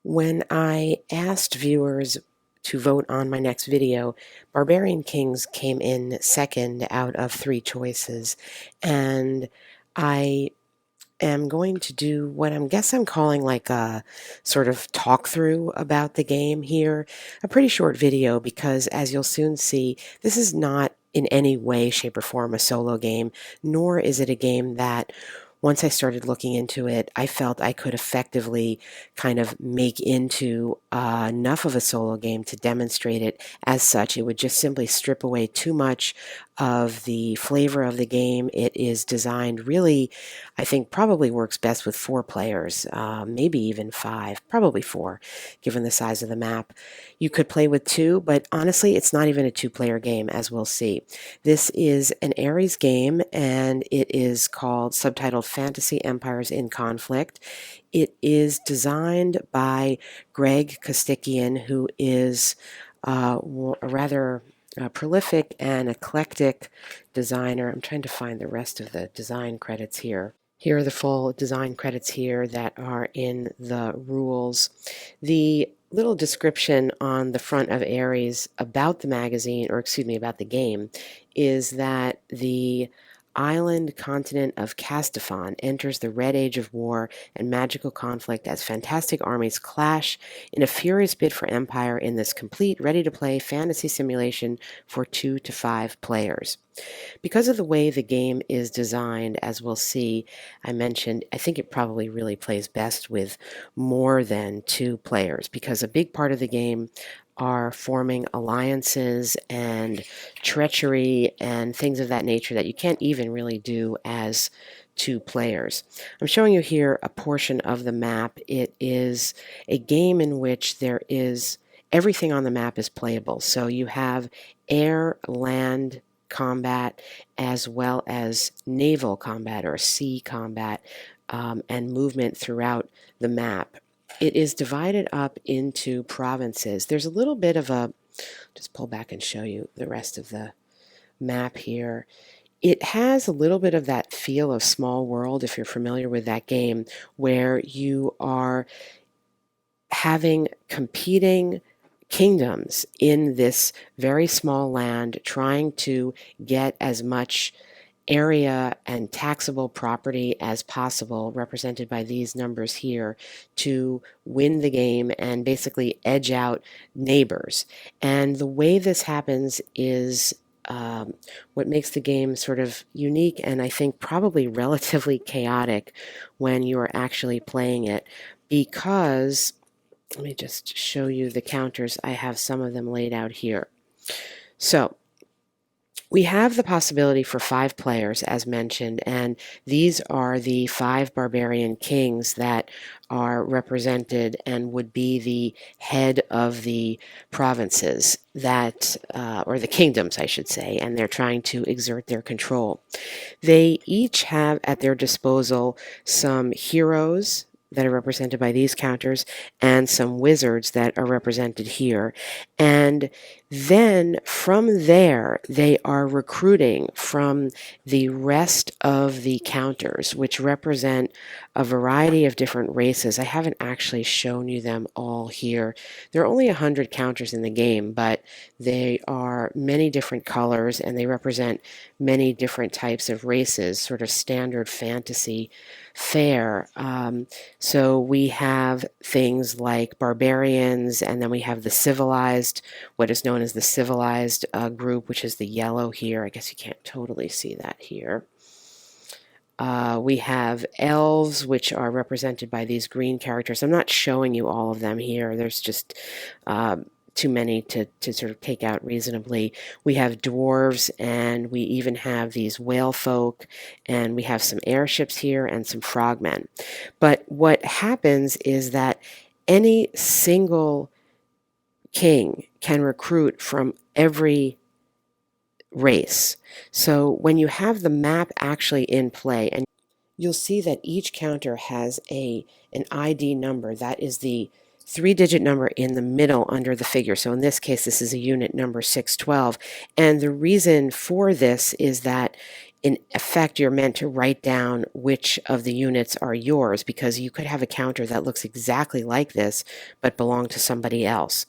When I asked viewers to vote on my next video, Barbarian Kings came in second out of three choices, and I am going to do what I'm calling like a sort of talk through about the game here. A pretty short video because, as you'll soon see, this is not in any way, shape, or form a solo game, nor is it a game that once I started looking into it, I felt I could effectively kind of make into enough of a solo game to demonstrate it as such. It would just simply strip away too much of the flavor of the game. It is designed really, I think, probably works best with four players, maybe even five, probably four, given the size of the map. You could play with two, but honestly, it's not even a two-player game, as we'll see. This is an Ares game, and it is called, subtitled Fantasy Empires in Conflict. It is designed by Greg Kostikian, who is a rather prolific and eclectic designer. I'm trying to find the rest of the design credits here. Here are the full design credits here that are in the rules. The little description on the front of Ares about the magazine, or excuse me, about the game, is that the island continent of Castafon enters the red age of war and magical conflict as fantastic armies clash in a furious bid for empire in this complete, ready-to-play fantasy simulation for 2 to 5 players. Because of the way the game is designed, as we'll see, I mentioned, I think it probably really plays best with more than 2 players, because a big part of the game are forming alliances and treachery and things of that nature that you can't even really do as 2 players. I'm showing you here a portion of the map. It is a game in which there is everything on the map is playable. So you have air, land, combat, as well as naval combat or sea combat, and movement throughout the map. It is divided up into provinces. There's a little bit of a, just pull back and show you the rest of the map here. It has a little bit of that feel of Small World, if you're familiar with that game, where you are having competing kingdoms in this very small land, trying to get as much area and taxable property as possible, represented by these numbers here, to win the game and basically edge out neighbors. And the way this happens is what makes the game sort of unique and I think probably relatively chaotic when you are actually playing it, because let me just show you the counters. I have some of them laid out here. So we have the possibility for 5 players, as mentioned, and these are the 5 Barbarian Kings that are represented and would be the head of the provinces that, or the kingdoms, I should say, and they're trying to exert their control. They each have at their disposal some heroes that are represented by these counters and some wizards that are represented here. And then from there, they are recruiting from the rest of the counters, which represent a variety of different races. I haven't actually shown you them all here. There are only 100 counters in the game, but they are many different colors and they represent many different types of races, sort of standard fantasy fare. So we have things like barbarians, and then we have the civilized, what is known as the civilized group, which is the yellow here. I guess you can't totally see that here. We have elves, which are represented by these green characters. I'm not showing you all of them here. There's just too many to sort of take out reasonably. We have dwarves, and we even have these whale folk, and we have some airships here and some frogmen. But what happens is that any single king can recruit from every race. So when you have the map actually in play, and you'll see that each counter has an ID number. That is the 3-digit number in the middle under the figure. So in this case, this is a unit number 612. And the reason for this is that in effect, you're meant to write down which of the units are yours, because you could have a counter that looks exactly like this but belong to somebody else.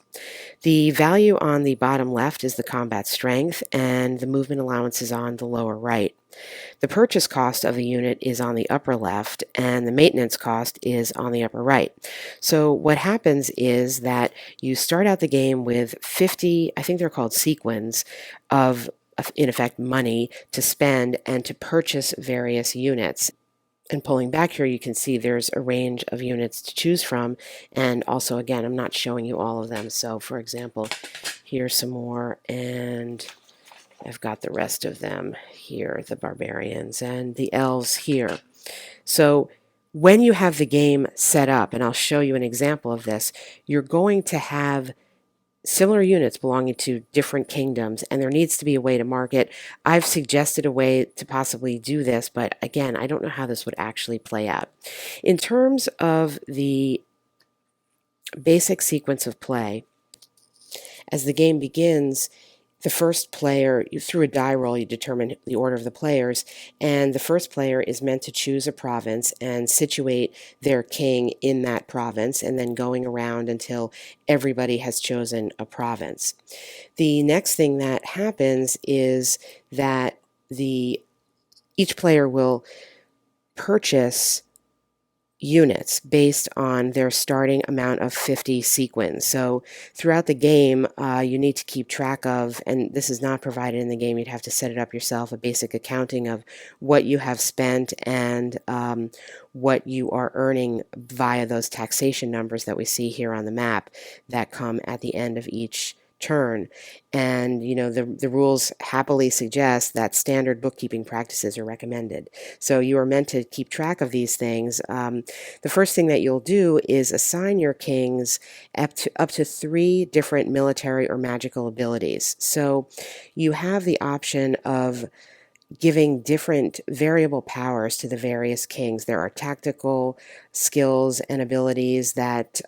The value on the bottom left is the combat strength, and the movement allowance is on the lower right. The purchase cost of the unit is on the upper left, and the maintenance cost is on the upper right. So what happens is that you start out the game with 50, I think they're called sequins, of in effect money to spend and to purchase various units. And pulling back here, you can see there's a range of units to choose from. And also, again, I'm not showing you all of them. So for example, here's some more, and I've got the rest of them here, the barbarians and the elves here. So when you have the game set up, and I'll show you an example of this, you're going to have similar units belonging to different kingdoms, and there needs to be a way to mark it. I've suggested a way to possibly do this, but again, I don't know how this would actually play out. In terms of the basic sequence of play, as the game begins, the first player, through a die roll, you determine the order of the players, and the first player is meant to choose a province and situate their king in that province, and then going around until everybody has chosen a province. The next thing that happens is that each player will purchase units based on their starting amount of 50 sequins. So throughout the game, you need to keep track of, and this is not provided in the game, you'd have to set it up yourself, a basic accounting of what you have spent and what you are earning via those taxation numbers that we see here on the map that come at the end of each turn. And the rules happily suggest that standard bookkeeping practices are recommended. So you are meant to keep track of these things. The first thing that you'll do is assign your kings up to 3 different military or magical abilities. So you have the option of giving different variable powers to the various kings. There are tactical skills and abilities that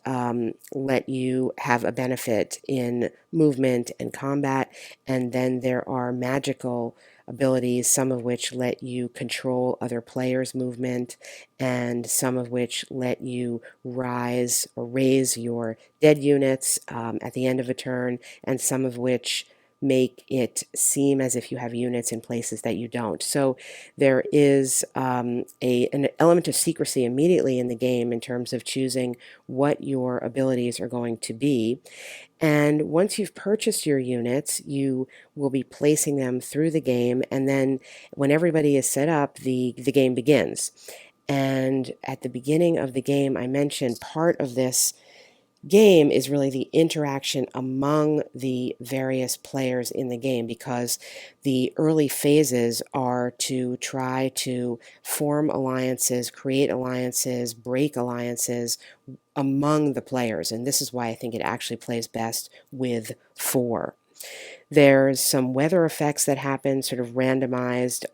let you have a benefit in movement and combat, and then there are magical abilities, some of which let you control other players' movement, and some of which let you rise or raise your dead units at the end of a turn, and some of which make it seem as if you have units in places that you don't. So there is an element of secrecy immediately in the game in terms of choosing what your abilities are going to be. And once you've purchased your units, you will be placing them through the game, and then when everybody is set up, the game begins. And at the beginning of the game, I mentioned part of this game is really the interaction among the various players in the game, because the early phases are to try to form alliances, create alliances, break alliances among the players, and this is why I think it actually plays best with 4. There's some weather effects that happen, sort of randomized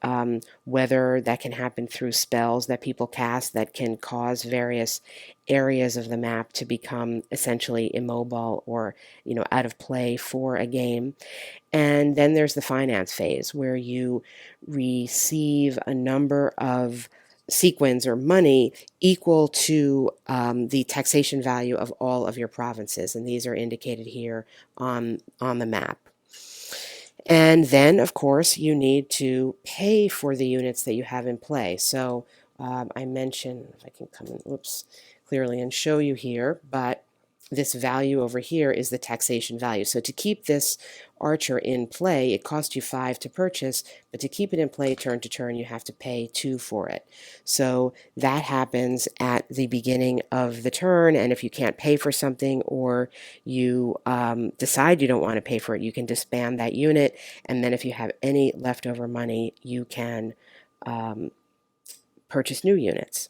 weather that can happen through spells that people cast that can cause various areas of the map to become essentially immobile or out of play for a game. And then there's the finance phase, where you receive a number of sequins or money equal to the taxation value of all of your provinces, and these are indicated here on the map. And then, of course, you need to pay for the units that you have in play. So I mentioned, if I can come in, clearly and show you here, but this value over here is the taxation value. So to keep this archer in play, it costs you 5 to purchase, but to keep it in play turn to turn, you have to pay 2 for it. So that happens at the beginning of the turn, and if you can't pay for something, or you decide you don't want to pay for it, you can disband that unit, and then if you have any leftover money, you can purchase new units.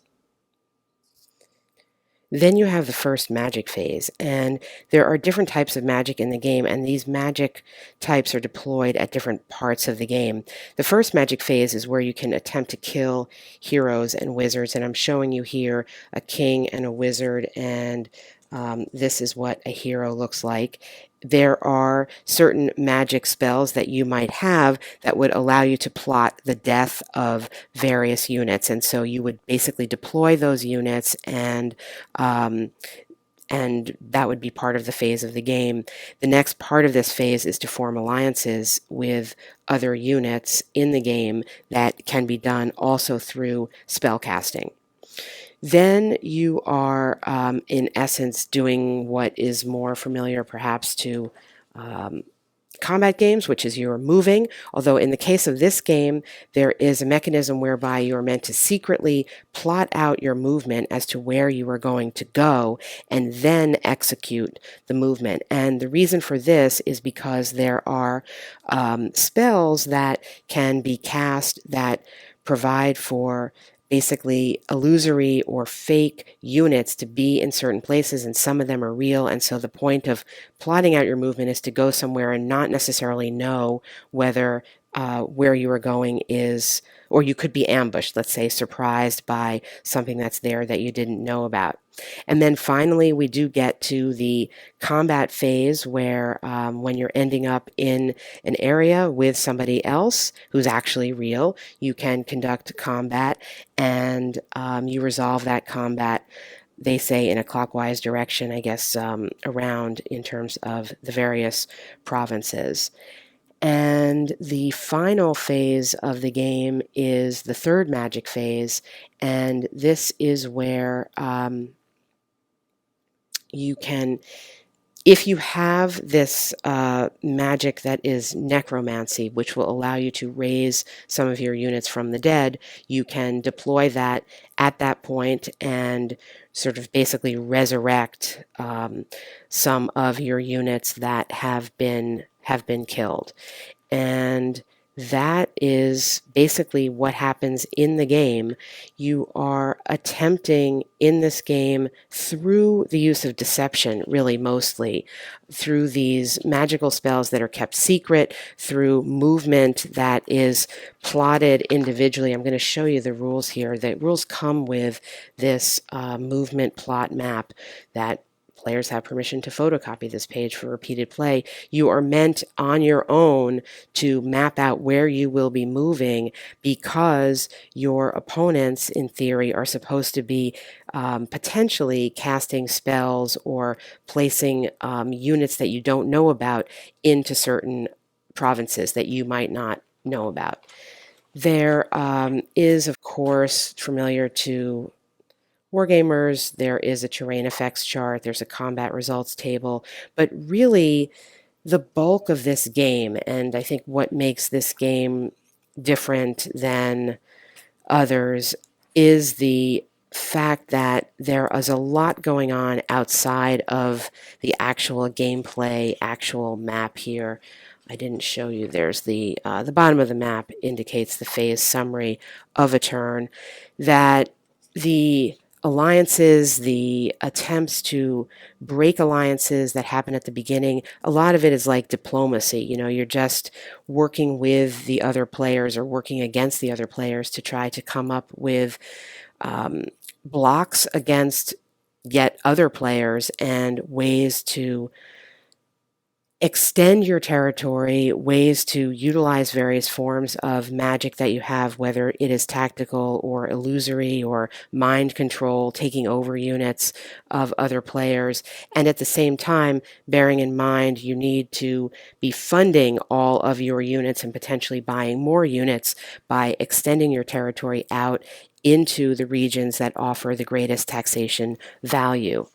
Then you have the first magic phase, and there are different types of magic in the game, and these magic types are deployed at different parts of the game. The first magic phase is where you can attempt to kill heroes and wizards, and I'm showing you here a king and a wizard and This is what a hero looks like. There are certain magic spells that you might have that would allow you to plot the death of various units. And so you would basically deploy those units, and that would be part of the phase of the game. The next part of this phase is to form alliances with other units in the game that can be done also through spell casting. Then you are, in essence, doing what is more familiar perhaps to um, combat games, which is you're moving, although in the case of this game, there is a mechanism whereby you are meant to secretly plot out your movement as to where you are going to go and then execute the movement. And the reason for this is because there are spells that can be cast that provide for basically illusory or fake units to be in certain places, and some of them are real. And so the point of plotting out your movement is to go somewhere and not necessarily know whether where you are going is, or you could be ambushed, let's say, surprised by something that's there that you didn't know about. And then finally, we do get to the combat phase where when you're ending up in an area with somebody else who's actually real, you can conduct combat, and you resolve that combat, they say, in a clockwise direction, I guess, around in terms of the various provinces. And the final phase of the game is the third magic phase, and this is where you can, if you have this magic that is necromancy, which will allow you to raise some of your units from the dead, you can deploy that at that point and sort of basically resurrect some of your units that have been killed. And that is basically what happens in the game. You are attempting in this game, through the use of deception, really mostly, through these magical spells that are kept secret, through movement that is plotted individually. I'm going to show you the rules here. The rules come with this movement plot map that players have permission to photocopy this page for repeated play. You are meant on your own to map out where you will be moving, because your opponents, in theory, are supposed to be potentially casting spells or placing units that you don't know about into certain provinces that you might not know about. There is, of course, familiar to wargamers, there is a terrain effects chart, there's a combat results table, but really the bulk of this game, and I think what makes this game different than others, is the fact that there is a lot going on outside of the actual gameplay, actual map here. I didn't show you. There's the bottom of the map indicates the phase summary of a turn. That the alliances, the attempts to break alliances that happen at the beginning, a lot of it is like diplomacy. You know, you're just working with the other players or working against the other players to try to come up with blocks against yet other players and ways to extend your territory, ways to utilize various forms of magic that you have, whether it is tactical or illusory or mind control, taking over units of other players. And at the same time, bearing in mind you need to be funding all of your units and potentially buying more units by extending your territory out into the regions that offer the greatest taxation value.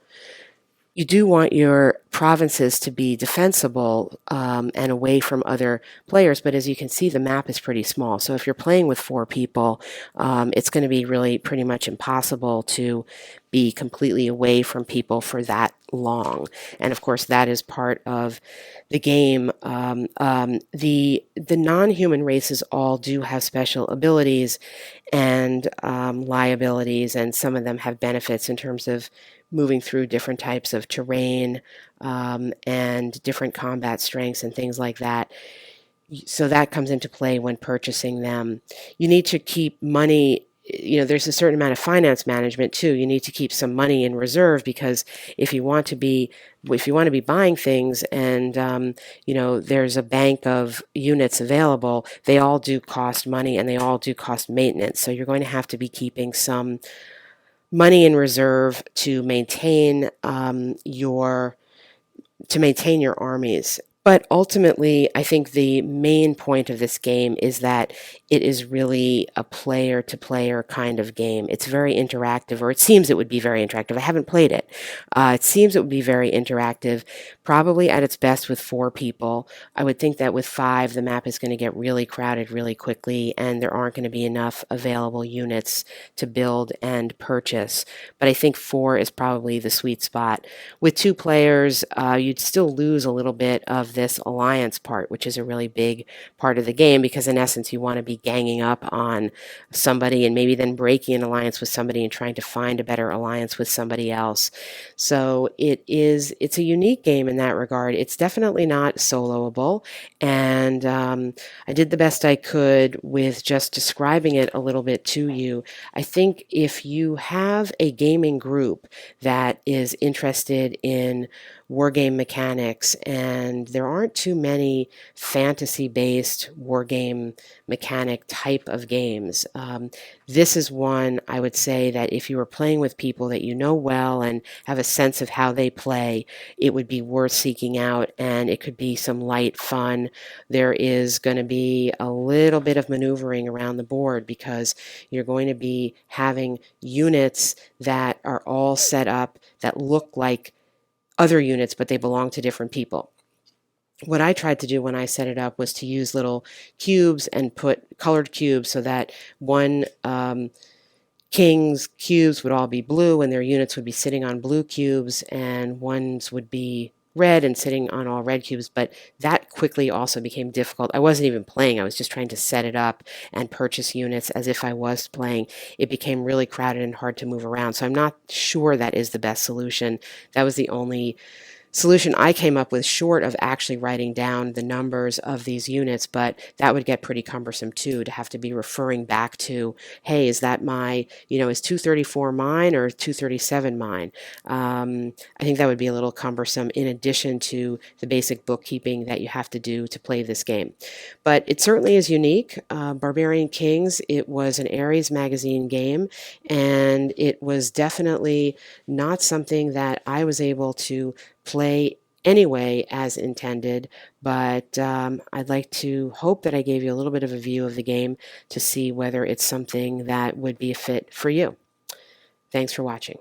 You do want your provinces to be defensible and away from other players, but as you can see, the map is pretty small. So if you're playing with 4 people, it's going to be really pretty much impossible to be completely away from people for that long. And of course, that is part of the game. The non-human races all do have special abilities and liabilities, and some of them have benefits in terms of moving through different types of terrain and different combat strengths and things like that. So that comes into play when purchasing them. You need to keep money there's a certain amount of finance management too. You need to keep some money in reserve, because if you want to be buying things and there's a bank of units available, they all do cost money and they all do cost maintenance. So you're going to have to be keeping some money in reserve to maintain your armies. But ultimately, I think the main point of this game is that it is really a player-to-player kind of game. It's very interactive, or it seems it would be very interactive. I haven't played it. It seems it would be very interactive, probably at its best with 4 people. I would think that with 5, the map is going to get really crowded really quickly, and there aren't going to be enough available units to build and purchase. But I think 4 is probably the sweet spot. With 2 players, you'd still lose a little bit of this alliance part, which is a really big part of the game, because in essence you want to be ganging up on somebody and maybe then breaking an alliance with somebody and trying to find a better alliance with somebody else. So it's a unique game in that regard. It's definitely not soloable, and I did the best I could with just describing it a little bit to you. I think if you have a gaming group that is interested in wargame mechanics, and there aren't too many fantasy-based wargame mechanic type of games, this is one I would say that if you were playing with people that you know well and have a sense of how they play, it would be worth seeking out, and it could be some light fun. There is going to be a little bit of maneuvering around the board, because you're going to be having units that are all set up that look like other units, but they belong to different people. What I tried to do when I set it up was to use little cubes and put colored cubes so that one king's cubes would all be blue and their units would be sitting on blue cubes, and ones would be red and sitting on all red cubes. But that quickly also became difficult. I wasn't even playing. I was just trying to set it up and purchase units as if I was playing. It became really crowded and hard to move around. So I'm not sure that is the best solution. That was the only solution I came up with, short of actually writing down the numbers of these units, but that would get pretty cumbersome too, to have to be referring back to, hey, is that my, is 234 mine or 237 mine? I think that would be a little cumbersome, in addition to the basic bookkeeping that you have to do to play this game. But it certainly is unique. Barbarian Kings, it was an Ares magazine game, and it was definitely not something that I was able to play anyway as intended, but I'd like to hope that I gave you a little bit of a view of the game to see whether it's something that would be a fit for you. Thanks for watching.